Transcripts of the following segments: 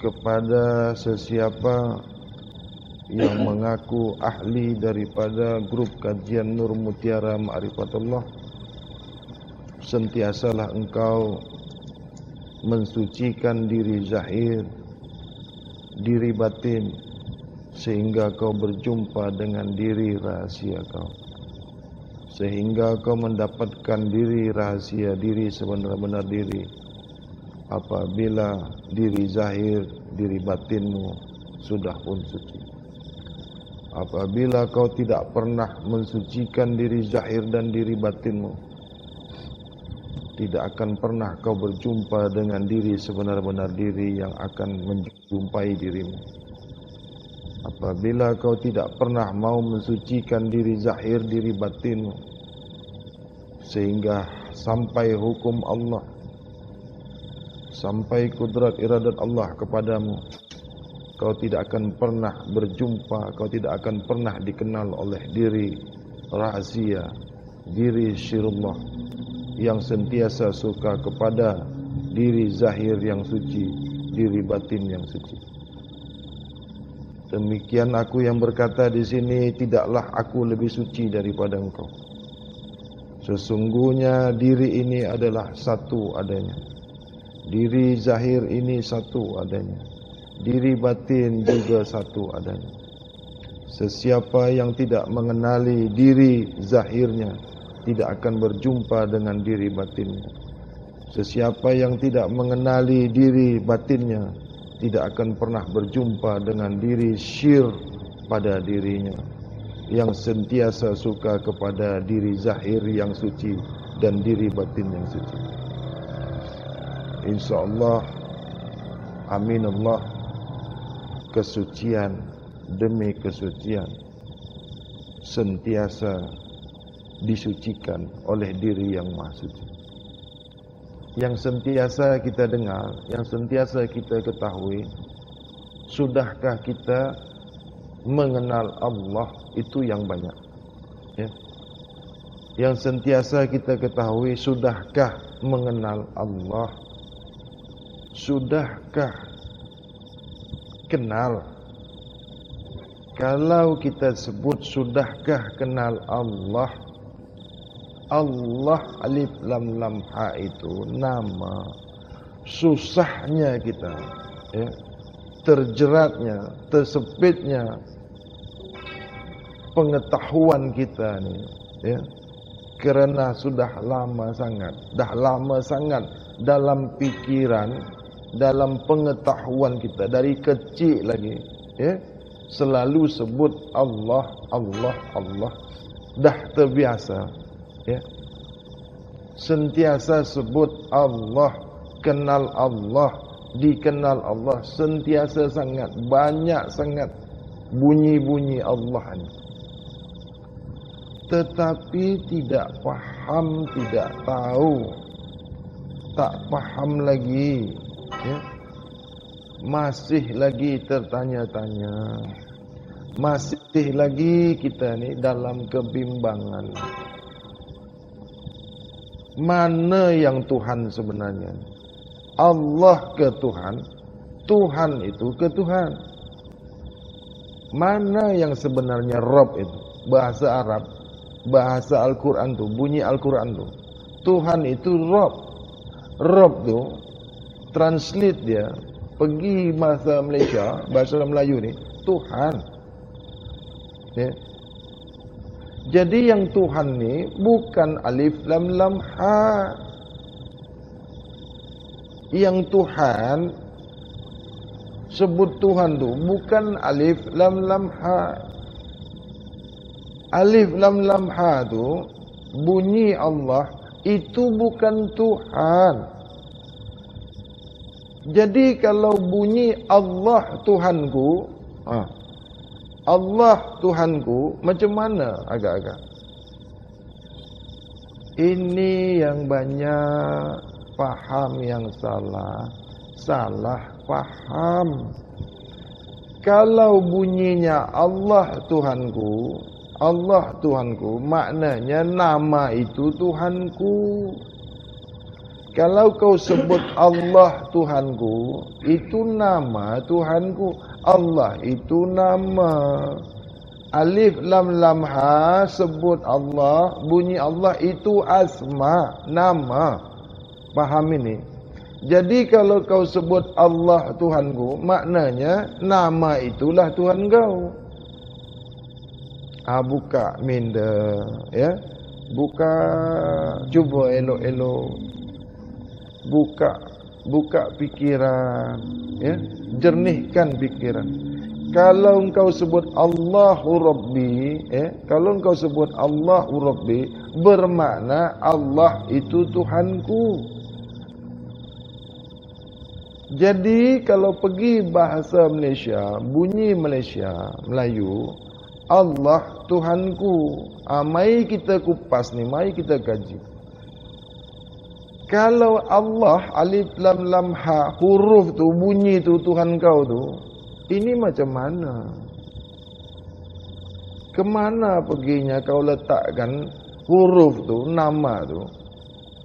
kepada sesiapa yang mengaku ahli daripada grup kajian Nur Mutiara Ma'rifatullah, sentiasalah engkau mensucikan diri zahir, diri batin, sehingga kau berjumpa dengan diri rahasia kau, sehingga kau mendapatkan diri rahasia, diri sebenar-benar diri. Apabila diri zahir, diri batinmu sudah pun suci. Apabila kau tidak pernah mensucikan diri zahir dan diri batinmu, tidak akan pernah kau berjumpa dengan diri sebenar-benar diri yang akan menjumpai dirimu. Apabila kau tidak pernah mau mensucikan diri zahir, diri batinmu, sehingga sampai hukum Allah, sampai kudrat iradat Allah kepadamu, kau tidak akan pernah berjumpa, kau tidak akan pernah dikenal oleh diri rahasia, diri syirullah yang sentiasa suka kepada diri zahir yang suci, diri batin yang suci. Demikian aku yang berkata di sini, tidaklah aku lebih suci daripada engkau. Sesungguhnya diri ini adalah satu adanya. Diri zahir ini satu adanya. Diri batin juga satu adanya. Sesiapa yang tidak mengenali diri zahirnya tidak akan berjumpa dengan diri batinnya. Sesiapa yang tidak mengenali diri batinnya tidak akan pernah berjumpa dengan diri syir pada dirinya, yang sentiasa suka kepada diri zahir yang suci dan diri batin yang suci. InsyaAllah, aminullah, kesucian demi kesucian sentiasa disucikan oleh diri yang maha suci. Yang sentiasa kita dengar, yang sentiasa kita ketahui, sudahkah kita mengenal Allah, itu yang banyak, ya. Yang sentiasa kita ketahui, sudahkah mengenal Allah, sudahkah kenal. Kalau kita sebut sudahkah kenal Allah, Allah alif lam lam ha itu nama. Susahnya kita, ya, terjeratnya, tersepitnya pengetahuan kita ni, ya, kerana sudah lama sangat dalam pikiran, dalam pengetahuan kita dari kecil lagi, ya, selalu sebut Allah, Allah, Allah, dah terbiasa, ya. Sentiasa sebut Allah, kenal Allah, dikenal Allah, sentiasa sangat banyak sangat bunyi-bunyi Allah ini. Tetapi tidak faham, tidak tahu, tak faham lagi, ya. Masih lagi tertanya-tanya, masih lagi kita ni dalam kebimbangan. Mana yang Tuhan sebenarnya? Allah ke Tuhan, Tuhan itu ke Tuhan. Mana yang sebenarnya Rabb itu? Bahasa Arab, bahasa Al-Quran tu, bunyi Al-Quran tu, Tuhan itu Rabb. Rabb tu translate dia, pergi bahasa Malaysia, bahasa Melayu ni, Tuhan, ya. Jadi yang Tuhan ni bukan alif lam lam ha. Yang Tuhan, sebut Tuhan tu bukan alif lam lam ha. Alif lam lam ha tu bunyi Allah, itu bukan Tuhan. Jadi kalau bunyi Allah Tuhanku, Allah Tuhanku, macam mana agak-agak? Ini yang banyak faham yang salah, salah faham. Kalau bunyinya Allah Tuhanku, Allah Tuhanku, maknanya nama itu Tuhanku. Kalau kau sebut Allah Tuhanku, itu nama Tuhanku. Allah itu nama. Alif lam lam ha sebut Allah, bunyi Allah itu asma, nama. Paham ini? Jadi kalau kau sebut Allah Tuhanku, maknanya nama itulah Tuhan kau. Buka minda, ya. Buka, cuba elok-elok. Buka pikiran, ya, jernihkan pikiran. Kalau engkau sebut Allahu Rabbi, kalau engkau sebut Allahu Rabbi, bermakna Allah itu Tuhanku. Jadi kalau pergi bahasa Malaysia, bunyi Malaysia, Melayu, Allah Tuhanku. Mari kita kupas ni, mari kita kaji. Kalau Allah, alif lam lam ha, huruf tu, bunyi tu Tuhan kau tu, ini macam mana? Kemana perginya kau letakkan huruf tu, nama tu,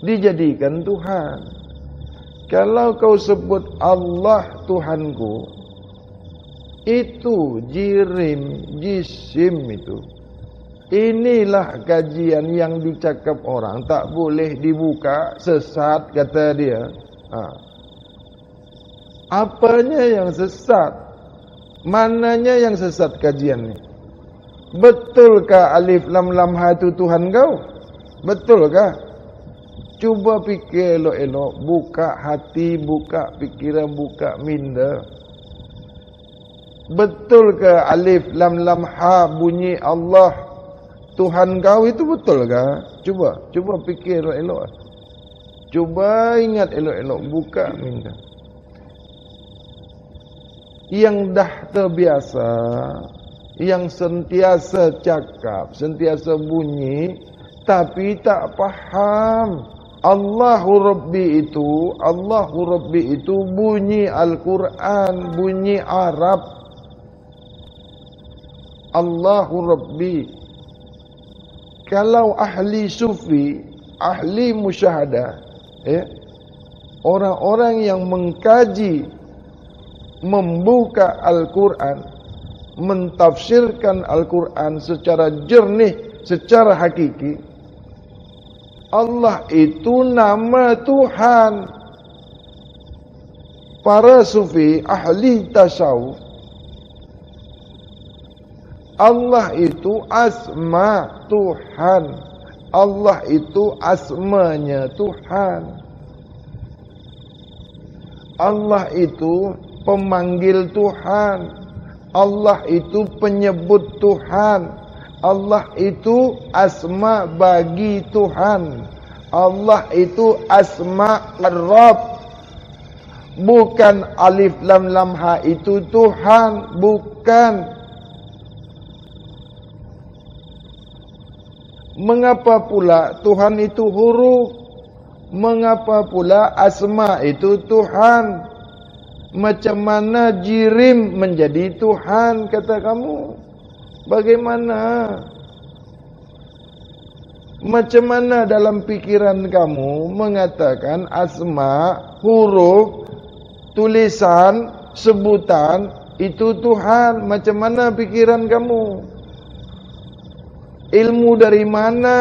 dijadikan Tuhan? Kalau kau sebut Allah Tuhanku, itu jirim, jisim itu. Inilah kajian yang dicakap orang, tak boleh dibuka, sesat kata dia. Apanya yang sesat? Mananya yang sesat kajian ni? Betulkah alif lam lam ha itu Tuhan kau? Betulkah? Cuba fikir elok-elok, buka hati, buka pikiran, buka minda. Betulkah alif lam lam ha bunyi Allah Tuhan kau itu betul ke? Cuba fikir elok-elok. Cuba ingat elok-elok, buka minda. Yang dah terbiasa, yang sentiasa cakap, sentiasa bunyi, tapi tak faham. Allahu Rabbi itu bunyi Al-Quran, bunyi Arab. Allahu Rabbi. Kalau ahli sufi, ahli musyahadah, orang-orang yang mengkaji, membuka Al-Quran, mentafsirkan Al-Quran secara jernih, secara hakiki, Allah itu nama Tuhan. Para sufi, ahli tasawuf, Allah itu asma Tuhan. Allah itu asmanya Tuhan. Allah itu pemanggil Tuhan. Allah itu penyebut Tuhan. Allah itu asma bagi Tuhan. Allah itu asma Ar-Rabb. Bukan alif lam lam ha itu Tuhan, bukan. Mengapa pula Tuhan itu huruf? Mengapa pula asma itu Tuhan? Macam mana jirim menjadi Tuhan kata kamu? Bagaimana? Macam mana dalam pikiran kamu mengatakan asma, huruf, tulisan, sebutan itu Tuhan? Macam mana pikiran kamu? Ilmu dari mana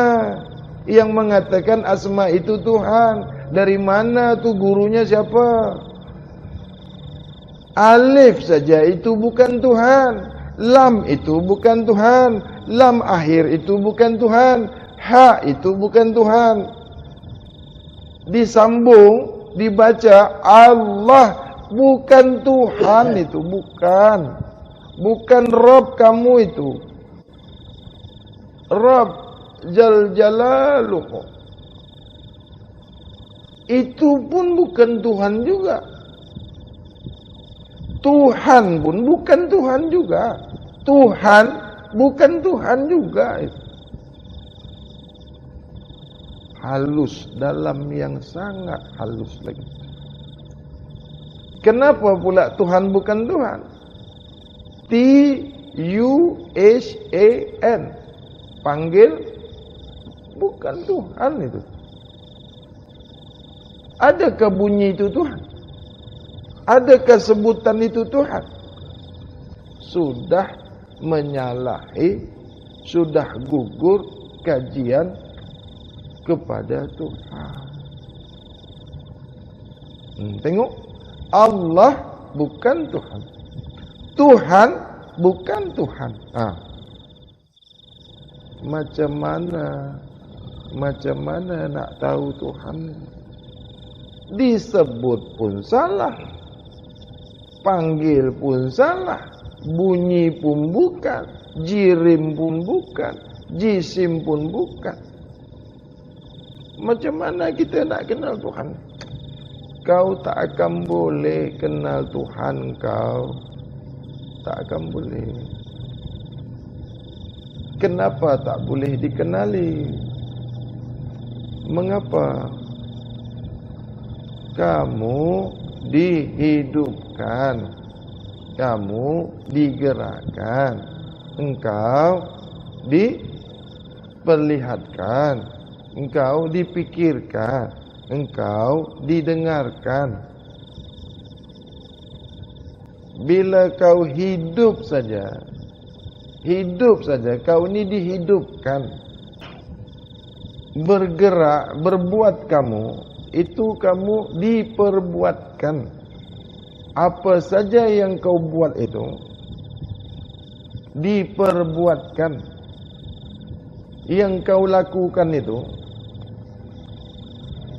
yang mengatakan asma itu Tuhan? Dari mana tu gurunya siapa? Alif saja itu bukan Tuhan. Lam itu bukan Tuhan. Lam akhir itu bukan Tuhan. Ha itu bukan Tuhan. Disambung, dibaca Allah, bukan Tuhan itu, bukan. Bukan Rabb kamu itu. Rabb Jal Jalaluhu. Itu pun bukan Tuhan juga. Tuhan pun bukan Tuhan juga. Tuhan bukan Tuhan juga. Halus, dalam yang sangat halus lagi. Kenapa pula Tuhan bukan Tuhan? T-U-H-A-N. Panggil, bukan Tuhan itu. Adakah bunyi itu Tuhan? Adakah sebutan itu Tuhan? Sudah menyalahi, sudah gugur kajian kepada Tuhan. Tengok, Allah bukan Tuhan, Tuhan bukan Tuhan. Macam mana nak tahu Tuhan? Disebut pun salah, panggil pun salah, bunyi pun bukan, jirim pun bukan, jisim pun bukan. Macam mana kita nak kenal Tuhan? Kau tak akan boleh kenal Tuhan kau. Tak akan boleh. Kenapa tak boleh dikenali? Mengapa? Kamu dihidupkan, kamu digerakkan, engkau diperlihatkan, engkau dipikirkan, engkau didengarkan. Bila kau hidup saja, kau ni dihidupkan. Bergerak, berbuat kamu, itu kamu diperbuatkan. Apa saja yang kau buat itu diperbuatkan. Yang kau lakukan itu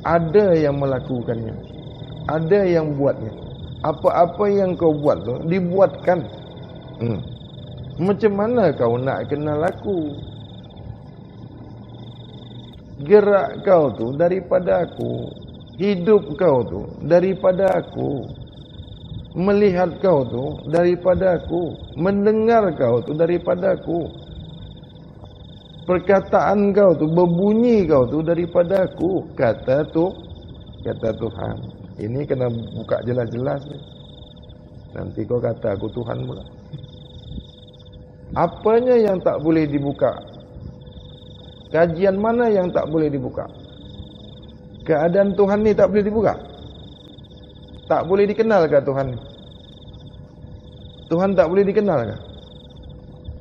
ada yang melakukannya, ada yang buatnya. Apa-apa yang kau buat tu dibuatkan. Macam mana kau nak kenal aku? Gerak kau tu daripada aku, hidup kau tu daripada aku, melihat kau tu daripada aku, mendengar kau tu daripada aku, perkataan kau tu, berbunyi kau tu daripada aku, kata Tuhan. Ini kena buka jelas-jelas ni. Nanti kau kata aku Tuhan pula. Apanya yang tak boleh dibuka? Kajian mana yang tak boleh dibuka? Keadaan Tuhan ni tak boleh dibuka? Tak boleh dikenal ke Tuhan ni? Tuhan tak boleh dikenal ke?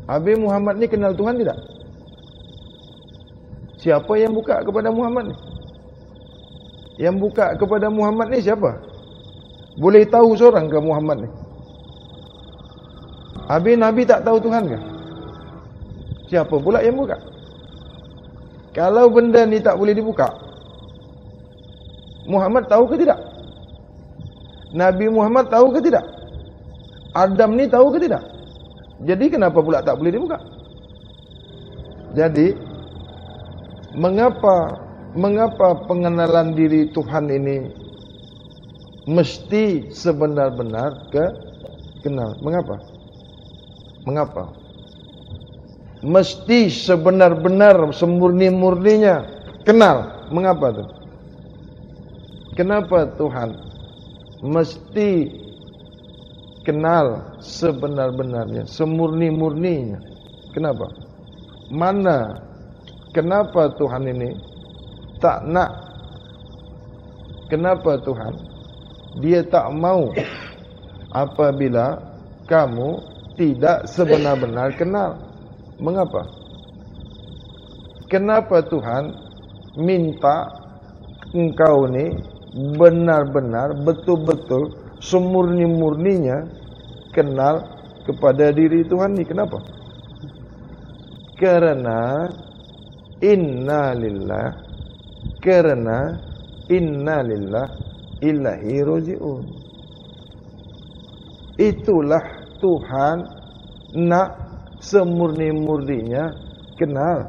Habis Muhammad ni kenal Tuhan tidak? Siapa yang buka kepada Muhammad ni? Yang buka kepada Muhammad ni siapa? Boleh tahu seorang ke Muhammad ni? Habis Nabi tak tahu Tuhan ke? Siapa pula yang buka? Kalau benda ni tak boleh dibuka, Muhammad tahu ke tidak? Nabi Muhammad tahu ke tidak? Adam ni tahu ke tidak? Jadi kenapa pula tak boleh dibuka? Jadi mengapa pengenalan diri Tuhan ini mesti sebenar-benar kenal? Mengapa? Mesti sebenar-benar semurni-murninya kenal. Mengapa tu? Kenapa Tuhan mesti kenal sebenar-benarnya, semurni-murninya? Kenapa? Kenapa Tuhan ini tak nak? Kenapa Tuhan Dia tak mau apabila kamu tidak sebenar-benar kenal? Mengapa? Kenapa Tuhan minta engkau ni benar-benar, betul-betul, semurni-murninya kenal kepada diri Tuhan ni? Kenapa? Karena inna lillah ilahi roji'un. Itulah Tuhan nak semurni-murninya kenal.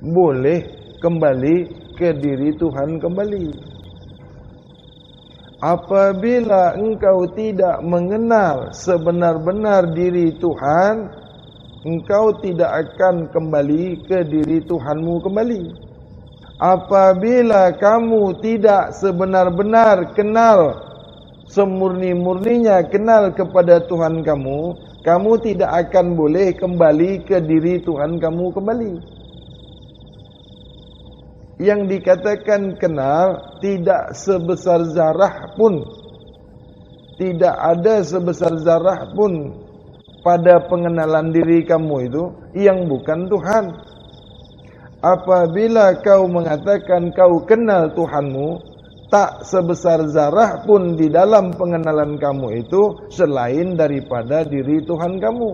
Boleh kembali ke diri Tuhan kembali. Apabila engkau tidak mengenal sebenar-benar diri Tuhan, engkau tidak akan kembali ke diri Tuhanmu kembali. Apabila kamu tidak sebenar-benar kenal, semurni-murninya kenal kepada Tuhan kamu, kamu tidak akan boleh kembali ke diri Tuhan kamu kembali. Yang dikatakan kenal tidak sebesar zarah pun, tidak ada sebesar zarah pun pada pengenalan diri kamu itu yang bukan Tuhan. Apabila kau mengatakan kau kenal Tuhanmu, tak sebesar zarah pun di dalam pengenalan kamu itu selain daripada diri Tuhan kamu.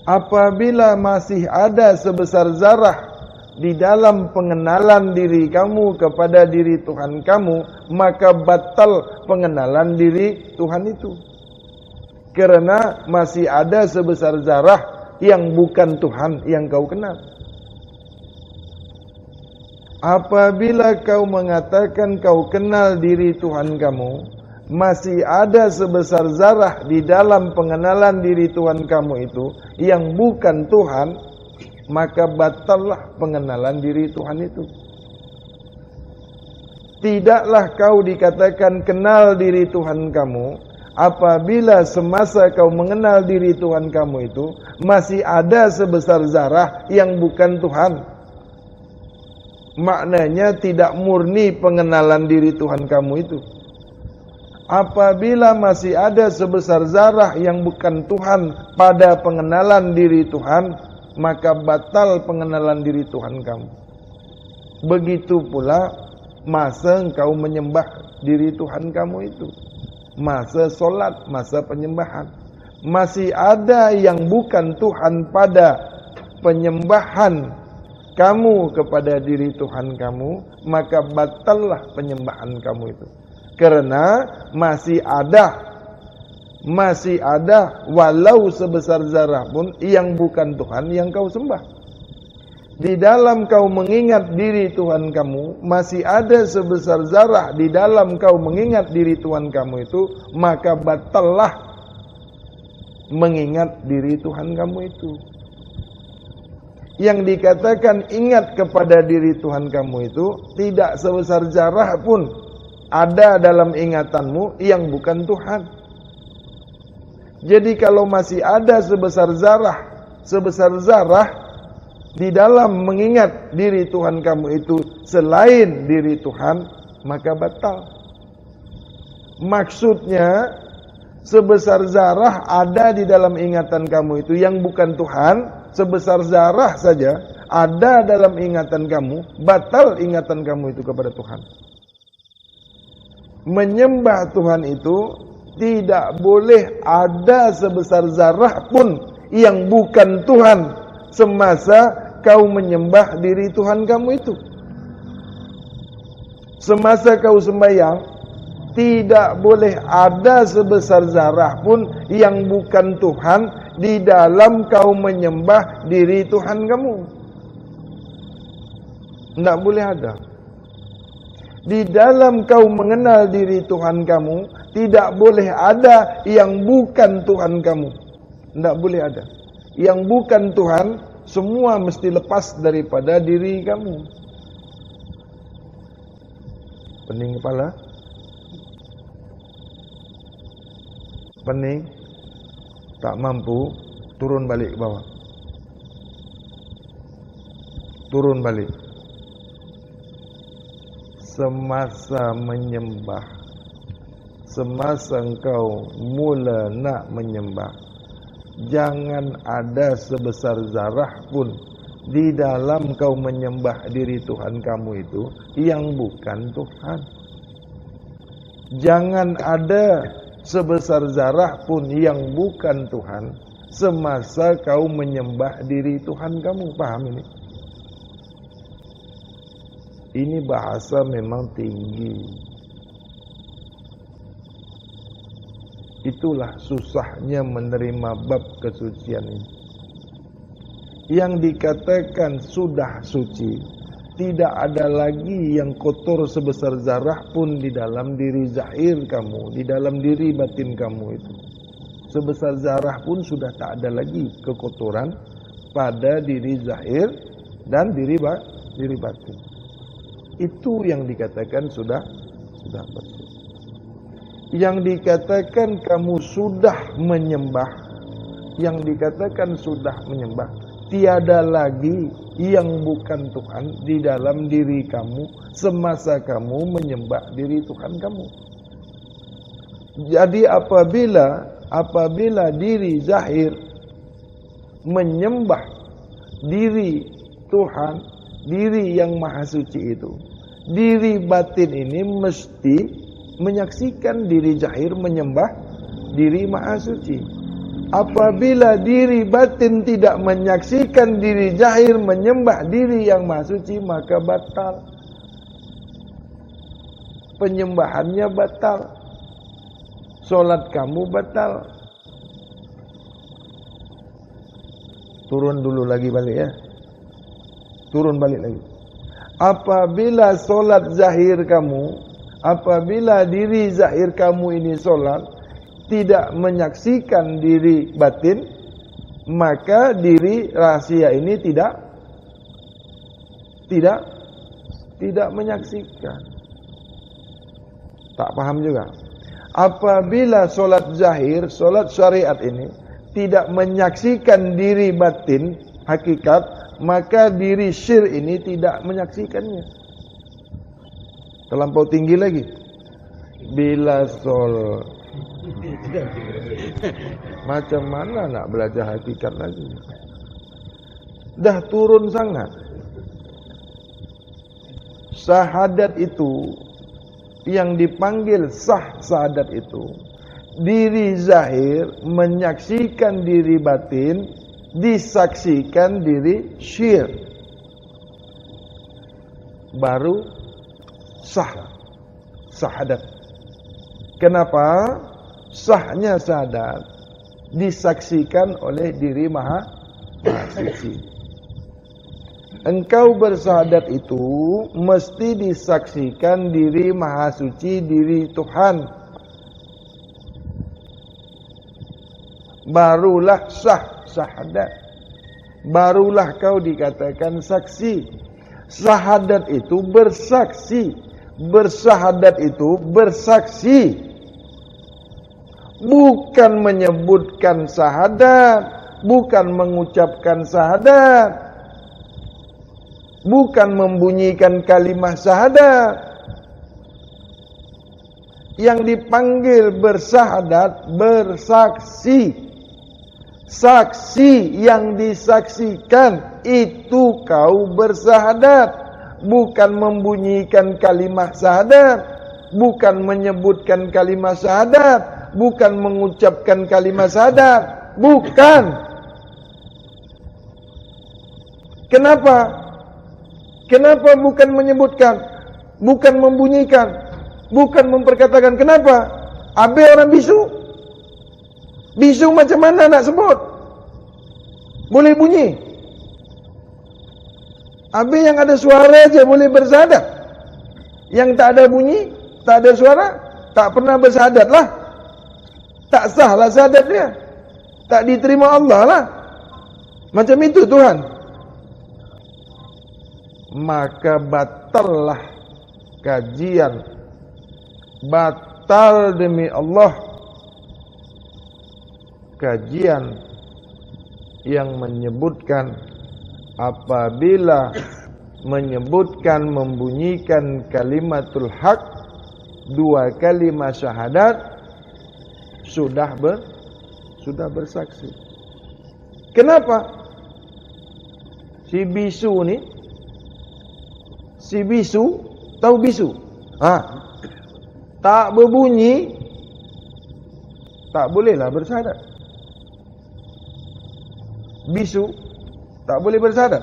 Apabila masih ada sebesar zarah di dalam pengenalan diri kamu kepada diri Tuhan kamu, maka batal pengenalan diri Tuhan itu. Karena masih ada sebesar zarah yang bukan Tuhan yang kau kenal. Apabila kau mengatakan kau kenal diri Tuhan kamu, masih ada sebesar zarah di dalam pengenalan diri Tuhan kamu itu yang bukan Tuhan, maka batallah pengenalan diri Tuhan itu. Tidaklah kau dikatakan kenal diri Tuhan kamu apabila semasa kau mengenal diri Tuhan kamu itu masih ada sebesar zarah yang bukan Tuhan. Maknanya tidak murni pengenalan diri Tuhan kamu itu. Apabila masih ada sebesar zarah yang bukan Tuhan pada pengenalan diri Tuhan, maka batal pengenalan diri Tuhan kamu. Begitu pula masa engkau menyembah diri Tuhan kamu itu, masa solat, masa penyembahan, masih ada yang bukan Tuhan pada penyembahan kamu kepada diri Tuhan kamu, maka batallah penyembahan kamu itu. Karena masih ada walau sebesar zarah pun yang bukan Tuhan yang kau sembah. Di dalam kau mengingat diri Tuhan kamu, masih ada sebesar zarah di dalam kau mengingat diri Tuhan kamu itu, maka batallah mengingat diri Tuhan kamu itu. Yang dikatakan ingat kepada diri Tuhan kamu itu tidak sebesar zarah pun ada dalam ingatanmu yang bukan Tuhan. Jadi kalau masih ada sebesar zarah di dalam mengingat diri Tuhan kamu itu selain diri Tuhan, maka batal. Maksudnya sebesar zarah ada di dalam ingatan kamu itu yang bukan Tuhan, sebesar zarah saja ada dalam ingatan kamu, batal ingatan kamu itu kepada Tuhan. Menyembah Tuhan itu tidak boleh ada sebesar zarah pun yang bukan Tuhan semasa kau menyembah diri Tuhan kamu itu. Semasa kau sembahyang, tidak boleh ada sebesar zarah pun yang bukan Tuhan di dalam kau menyembah diri Tuhan kamu. Tidak boleh ada. Di dalam kau mengenal diri Tuhan kamu, tidak boleh ada yang bukan Tuhan kamu. Tidak boleh ada. Yang bukan Tuhan, semua mesti lepas daripada diri kamu. Pening kepala? Pening? Tak mampu, turun balik ke bawah. Turun balik. Semasa menyembah, semasa engkau mula nak menyembah, jangan ada sebesar zarah pun di dalam kau menyembah diri Tuhan kamu itu yang bukan Tuhan. Jangan ada sebesar zarah pun yang bukan Tuhan semasa kau menyembah diri Tuhan kamu. Paham ini? Ini bahasa memang tinggi. Itulah susahnya menerima bab kesucian ini. Yang dikatakan sudah suci, tidak ada lagi yang kotor sebesar zarah pun di dalam diri zahir kamu, di dalam diri batin kamu itu. Sebesar zarah pun sudah tak ada lagi kekotoran pada diri zahir dan diri batin. Itu yang dikatakan sudah bersih. Yang dikatakan kamu sudah menyembah, yang dikatakan sudah menyembah, tiada lagi yang bukan Tuhan di dalam diri kamu semasa kamu menyembah diri Tuhan kamu. Jadi apabila diri zahir menyembah diri Tuhan, diri yang maha suci itu, diri batin ini mesti menyaksikan diri zahir menyembah diri maha suci. Apabila diri batin tidak menyaksikan diri zahir menyembah diri yang maha suci, maka batal. Penyembahannya batal. Solat kamu batal. Turun dulu lagi balik ya. Turun balik lagi. Apabila solat zahir kamu, apabila diri zahir kamu ini solat, tidak menyaksikan diri batin, maka diri rahasia ini tidak menyaksikan. Tak paham juga. Apabila solat zahir, solat syariat ini tidak menyaksikan diri batin hakikat, maka diri syir ini tidak menyaksikannya. Terlampau tinggi lagi. Bila macam mana nak belajar hakikat lagi? Dah turun sangat. Syahadat itu yang dipanggil sah syahadat itu, diri zahir menyaksikan diri batin, disaksikan diri syir, baru sah syahadat. Kenapa? Sahnya syahadat disaksikan oleh diri maha suci. Engkau bersyahadat itu mesti disaksikan diri maha suci, diri Tuhan. Barulah sah syahadat. Barulah kau dikatakan saksi. Syahadat itu bersaksi. Bersyahadat itu bersaksi. Bukan menyebutkan syahadat, bukan mengucapkan syahadat, bukan membunyikan kalimat syahadat. Yang dipanggil bersyahadat, bersaksi. Saksi yang disaksikan, itu kau bersyahadat. Bukan membunyikan kalimat syahadat, bukan menyebutkan kalimat syahadat, bukan mengucapkan kalimat syahadat, bukan. Kenapa? Kenapa bukan menyebutkan, bukan membunyikan, bukan memperkatakan? Kenapa? Abe orang bisu. Bisu macam mana nak sebut? Boleh bunyi. Abe yang ada suara aja boleh bersyahadat. Yang tak ada bunyi, tak ada suara, tak pernah bersyahadat lah. Tak sah lah syahadat dia. Tak diterima Allah lah. Macam itu Tuhan. Maka batallah kajian. Batal demi Allah kajian yang menyebutkan apabila menyebutkan membunyikan kalimatul haq, dua kalimat syahadat, sudah bersaksi. Kenapa? Si bisu, tahu bisu? Tak berbunyi, tak bolehlah bersyahadat. Bisu tak boleh bersyahadat.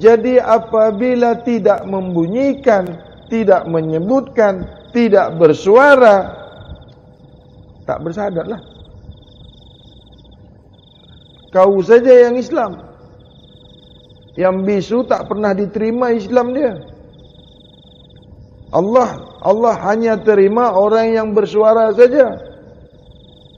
Jadi apabila tidak membunyikan, tidak menyebutkan, tidak bersuara, tak bersyahadatlah. Kau saja yang Islam. Yang bisu tak pernah diterima Islam dia. Allah hanya terima orang yang bersuara saja.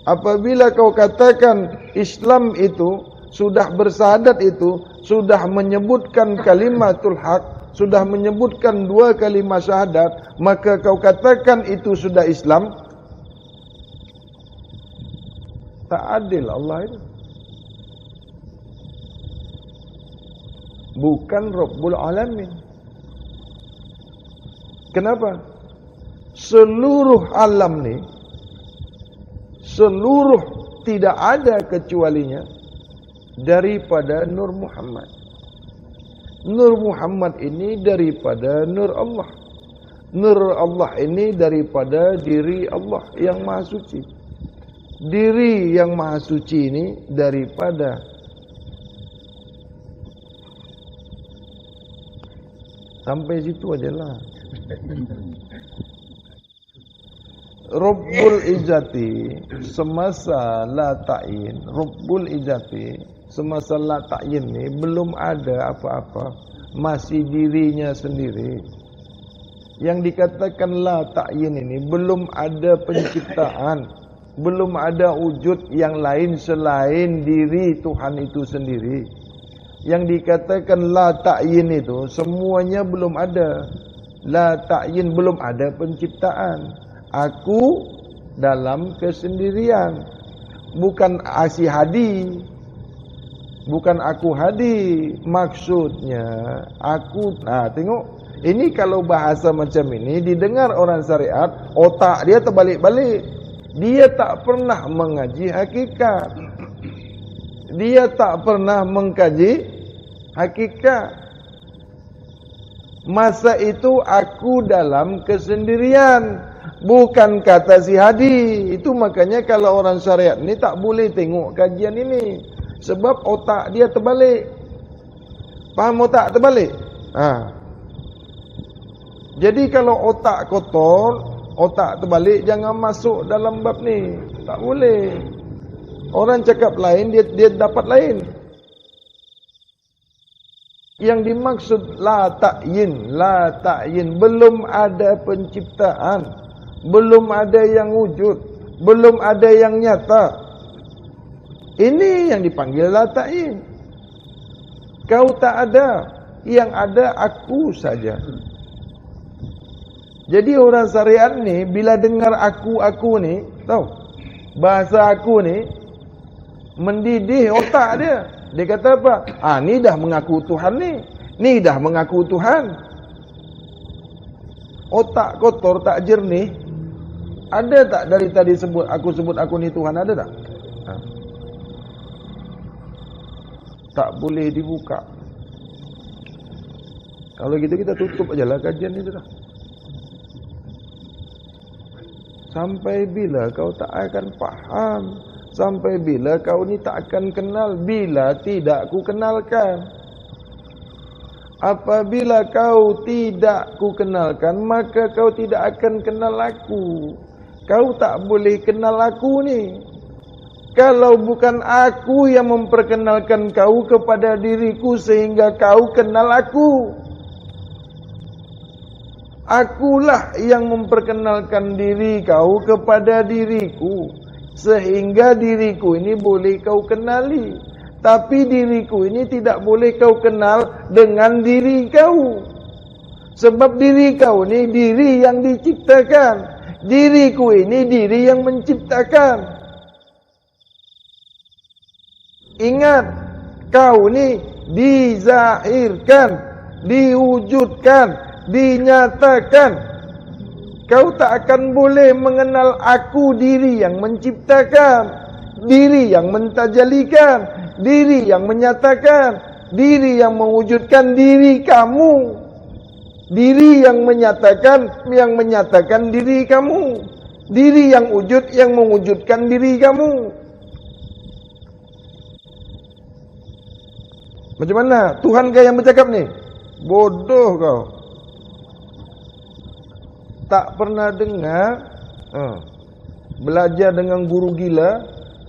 Apabila kau katakan Islam itu sudah bersyahadat, itu sudah menyebutkan kalimatul haq, sudah menyebutkan dua kalimat syahadat, maka kau katakan itu sudah Islam. Tak adil Allah itu. bukan Rabbul Alamin. Kenapa? Seluruh alam ni, seluruh tidak ada kecualinya daripada Nur Muhammad. Nur Muhammad ini daripada Nur Allah. Nur Allah ini daripada diri Allah yang Maha Suci. Diri yang Maha Suci ini daripada sampai situ ajalah. Rabbul Izzati semasa la ta'yin, Rabbul Izzati semasa la ta'yin ni belum ada apa-apa, masih dirinya sendiri. Yang dikatakan la ta'yin ini belum ada penciptaan, belum ada wujud yang lain selain diri Tuhan itu sendiri. Yang dikatakan la ta'yin itu semuanya belum ada. La ta'yin belum ada penciptaan. Aku dalam kesendirian, bukan asi hadi, bukan aku hadi. Maksudnya aku, nah tengok, ini kalau bahasa macam ini didengar orang syariat, otak dia terbalik-balik. Dia tak pernah mengaji hakikat, dia tak pernah mengkaji hakikat. Masa itu aku dalam kesendirian, bukan kata si hadi. Itu makanya kalau orang syariat ni tak boleh tengok kajian ini, sebab otak dia terbalik. Faham otak terbalik? Jadi kalau otak kotor, otak terbalik, jangan masuk dalam bab ni. Tak boleh. Orang cakap lain, dia dapat lain. Yang dimaksud la ta'yin, belum ada penciptaan, belum ada yang wujud, belum ada yang nyata. Ini yang dipanggil la ta'yin. Kau tak ada, yang ada aku saja. Jadi orang syariat ni bila dengar aku ni, tahu bahasa aku ni mendidih otak dia. Dia kata apa? Ni dah mengaku Tuhan ni dah mengaku Tuhan. Otak kotor tak jernih. Ada tak dari tadi sebut aku ni Tuhan, ada tak? Tak boleh dibuka. Kalau gitu kita tutup ajalah kajian itu dah. Sampai bila kau tak akan faham? Sampai bila kau ni tak akan kenal? Bila tidak ku kenalkan. Apabila kau tidak ku kenalkan, maka kau tidak akan kenal aku. Kau tak boleh kenal aku ni. Kalau bukan aku yang memperkenalkan kau kepada diriku sehingga kau kenal aku. Akulah yang memperkenalkan diri kau kepada diriku, sehingga diriku ini boleh kau kenali. Tapi diriku ini tidak boleh kau kenal dengan diri kau. Sebab diri kau ini diri yang diciptakan, diriku ini diri yang menciptakan. Ingat, kau ini dizahirkan, diwujudkan, dinyatakan. Kau tak akan boleh mengenal aku, diri yang menciptakan, diri yang mentajalikan, diri yang menyatakan, diri yang mewujudkan diri kamu, diri yang menyatakan diri kamu, diri yang wujud yang mewujudkan diri kamu. Macam mana? Tuhan kau yang bercakap ni? Bodoh kau. Tak pernah dengar belajar dengan guru gila,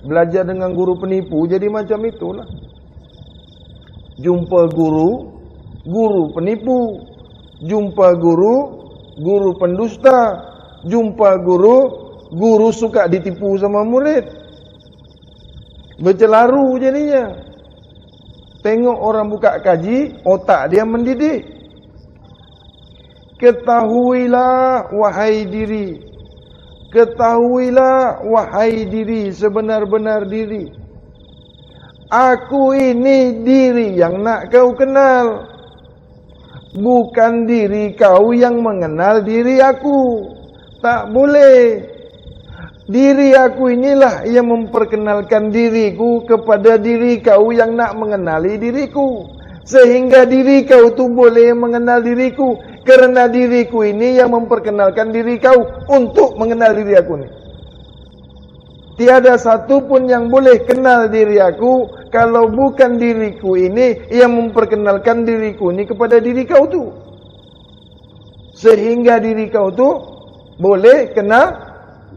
belajar dengan guru penipu, jadi macam itulah. Jumpa guru, guru penipu. Jumpa guru, guru pendusta. Jumpa guru, guru suka ditipu sama murid. Bercelaru jadinya. Tengok orang buka kaji, otak dia mendidih. Ketahuilah wahai diri, ketahuilah wahai diri, sebenar-benar diri. Aku ini diri yang nak kau kenal, bukan diri kau yang mengenal diri aku. Tak boleh. Diri aku inilah yang memperkenalkan diriku kepada diri kau yang nak mengenali diriku. Sehingga diri kau tu boleh mengenal diriku, karena diriku ini yang memperkenalkan diri kau untuk mengenal diri aku ni. Tiada satu pun yang boleh kenal diri aku kalau bukan diriku ini yang memperkenalkan diriku ini kepada diri kau tu. Sehingga diri kau tu boleh kenal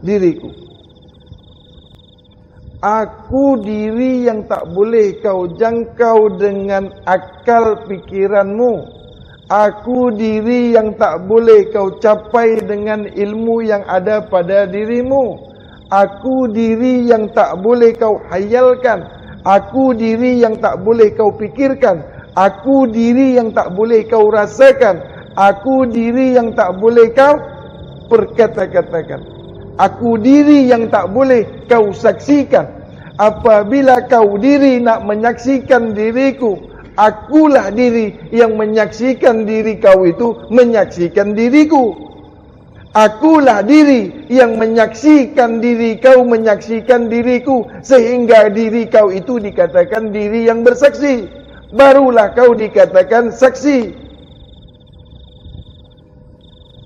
diriku. Aku diri yang tak boleh kau jangkau dengan akal pikiranmu. Aku diri yang tak boleh kau capai dengan ilmu yang ada pada dirimu. Aku diri yang tak boleh kau hayalkan. Aku diri yang tak boleh kau pikirkan. Aku diri yang tak boleh kau rasakan. Aku diri yang tak boleh kau perkata-katakan. Aku diri yang tak boleh kau saksikan. Apabila kau diri nak menyaksikan diriku, akulah diri yang menyaksikan diri kau itu menyaksikan diriku. Akulah diri yang menyaksikan diri kau menyaksikan diriku, sehingga diri kau itu dikatakan diri yang bersaksi. Barulah kau dikatakan saksi.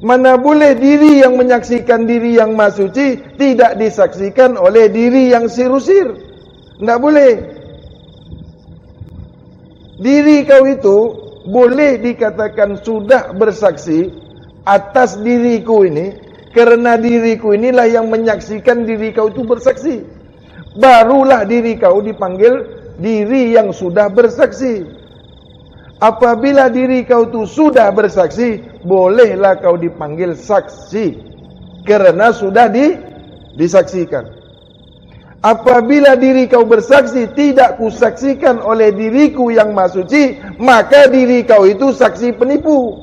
Mana boleh diri yang menyaksikan diri yang maha suci tidak disaksikan oleh diri yang sirusir. Tidak boleh. Diri kau itu boleh dikatakan sudah bersaksi atas diriku ini, kerana diriku inilah yang menyaksikan diri kau itu bersaksi. Barulah diri kau dipanggil diri yang sudah bersaksi. Apabila diri kau itu sudah bersaksi, bolehlah kau dipanggil saksi, kerana sudah disaksikan. Apabila diri kau bersaksi tidak kusaksikan oleh diriku yang maha suci, maka diri kau itu saksi penipu,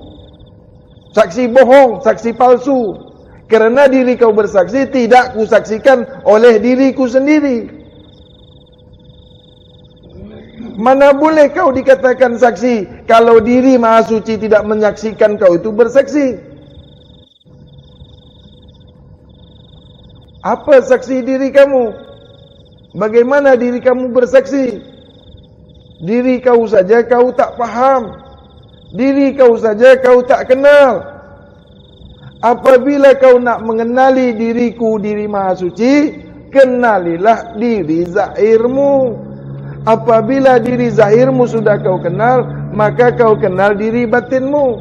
saksi bohong, saksi palsu. Kerana diri kau bersaksi tidak kusaksikan oleh diriku sendiri. Mana boleh kau dikatakan saksi kalau diri maha suci tidak menyaksikan kau itu bersaksi? Apa saksi diri kamu? Bagaimana diri kamu bersaksi? Diri kau saja kau tak faham. Diri kau saja kau tak kenal. Apabila kau nak mengenali diriku, diri maha suci, kenalilah diri zahirmu. Apabila diri zahirmu sudah kau kenal, maka kau kenal diri batinmu.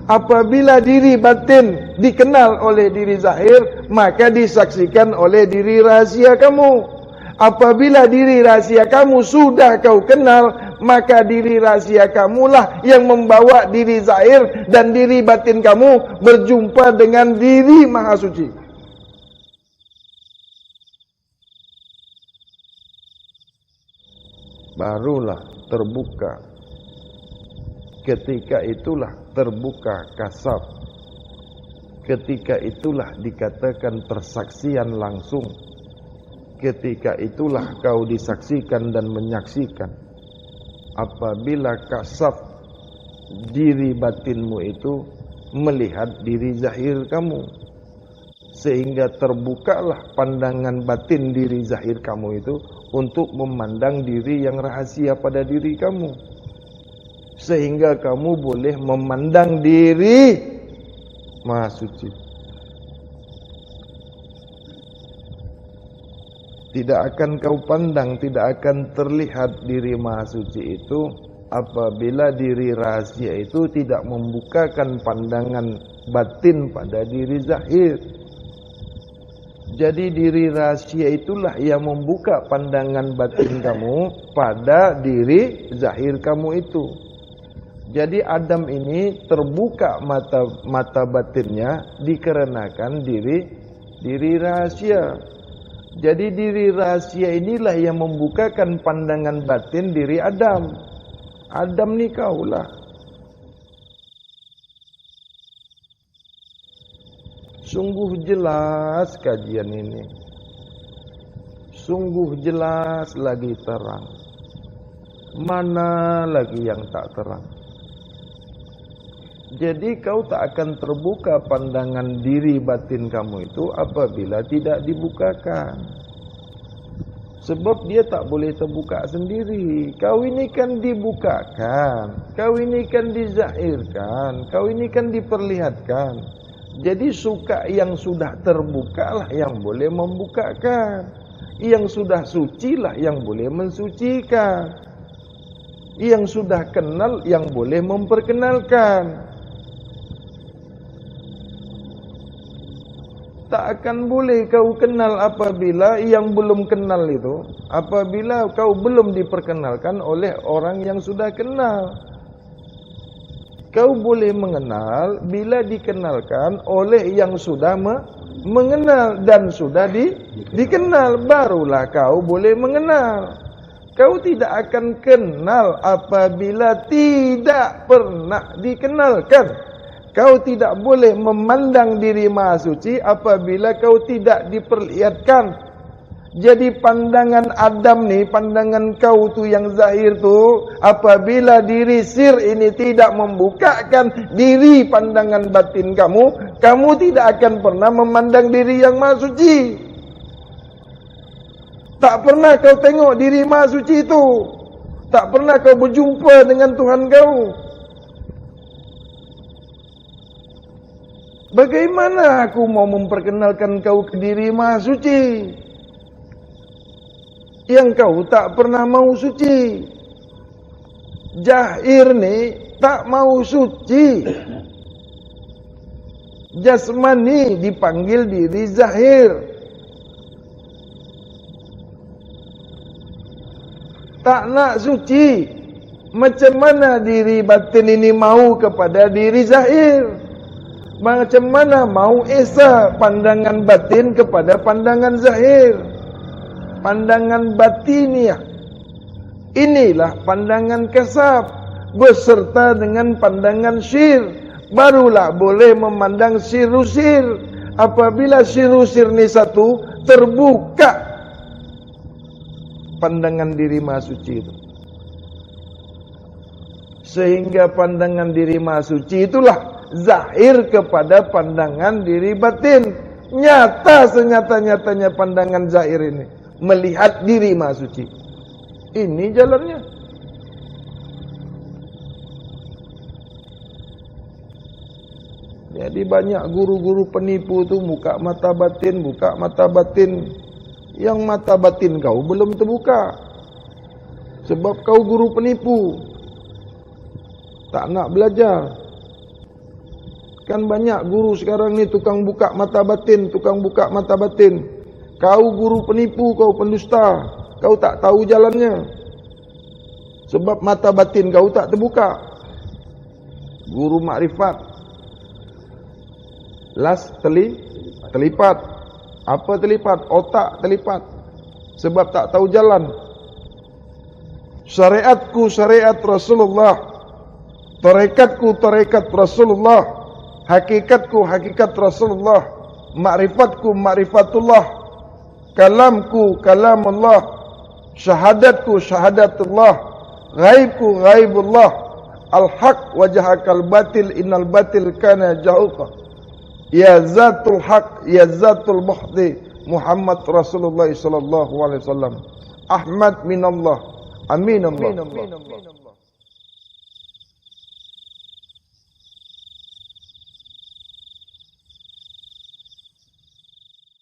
Apabila diri batin dikenal oleh diri zahir, maka disaksikan oleh diri rahasia kamu. Apabila diri rahasia kamu sudah kau kenal, maka diri rahasia kamulah yang membawa diri zahir dan diri batin kamu berjumpa dengan diri maha suci. Barulah terbuka. Ketika itulah terbuka kasab. Ketika itulah dikatakan persaksian langsung. Ketika itulah kau disaksikan dan menyaksikan. Apabila kasab diri batinmu itu melihat diri zahir kamu, sehingga terbukalah pandangan batin diri zahir kamu itu untuk memandang diri yang rahasia pada diri kamu, sehingga kamu boleh memandang diri maha suci. Tidak akan kau pandang, tidak akan terlihat diri maha suci itu apabila diri rahasia itu tidak membukakan pandangan batin pada diri zahir. Jadi diri rahasia itulah yang membuka pandangan batin kamu pada diri zahir kamu itu. Jadi Adam ini terbuka mata batinnya dikarenakan diri rahasia. Jadi diri rahasia inilah yang membukakan pandangan batin diri Adam. Adam ni kaulah. Sungguh jelas kajian ini. Sungguh jelas lagi terang. mana lagi yang tak terang. Jadi kau tak akan terbuka pandangan diri batin kamu itu apabila tidak dibukakan. Sebab dia tak boleh terbuka sendiri. Kau ini kan dibukakan, kau ini kan dizahirkan, kau ini kan diperlihatkan. Jadi suka yang sudah terbuka lah yang boleh membukakan. Yang sudah suci lah yang boleh mensucikan. Yang sudah kenal yang boleh memperkenalkan. Tak akan boleh kau kenal apabila yang belum kenal itu, apabila kau belum diperkenalkan oleh orang yang sudah kenal. Kau boleh mengenal bila dikenalkan oleh yang sudah mengenal dan sudah dikenal, barulah kau boleh mengenal. Kau tidak akan kenal apabila tidak pernah dikenalkan. Kau tidak boleh memandang diri Maha Suci apabila kau tidak diperlihatkan. Jadi pandangan Adam nih, pandangan kau tu yang zahir tu, apabila diri sir ini tidak membukakan diri pandangan batin kamu, kamu tidak akan pernah memandang diri yang Maha Suci. Tak pernah kau tengok diri Maha Suci itu. Tak pernah kau berjumpa dengan Tuhan kau. Bagaimana aku mau memperkenalkan kau ke diri Maha Suci yang kau tak pernah mau suci? Zahir ni tak mau suci. Jasmani dipanggil diri zahir. Tak nak suci. Macam mana diri batin ini mau kepada diri zahir? Macam mana mau esa pandangan batin kepada pandangan zahir? Pandangan batiniah. Inilah pandangan kasab beserta dengan pandangan syir. Barulah boleh memandang sirusir. Apabila sirusir ni satu, terbuka pandangan diri Maha Suci itu. Sehingga pandangan diri Maha Suci itulah zahir kepada pandangan diri batin. Nyata senyata-nyatanya pandangan zahir ini melihat diri Maha Suci. Ini jalannya. Jadi banyak guru-guru penipu tu buka mata batin, buka mata batin. Yang mata batin kau belum terbuka. Sebab kau guru penipu. Tak nak belajar. Kan banyak guru sekarang ni tukang buka mata batin, tukang buka mata batin. Kau guru penipu, kau pendusta. Kau tak tahu jalannya. Sebab mata batin kau tak terbuka. Guru makrifat. Las terlipat. Apa terlipat? Otak terlipat. Sebab tak tahu jalan. Syariatku syariat Rasulullah. Tarekatku tarekat Rasulullah. Hakikatku hakikat Rasulullah. Ma'rifatku ma'rifatullah. Kalamku kalamullah. Syahadatku syahadatullah. Ghaibku ghaibullah. Al-haq wajahakal batil innal batil kana jahuqa. Ya zatul haq ya zatul muhdi Muhammad Rasulullah sallallahu alaihi wasallam. Ahmad minallah. Amin Allah.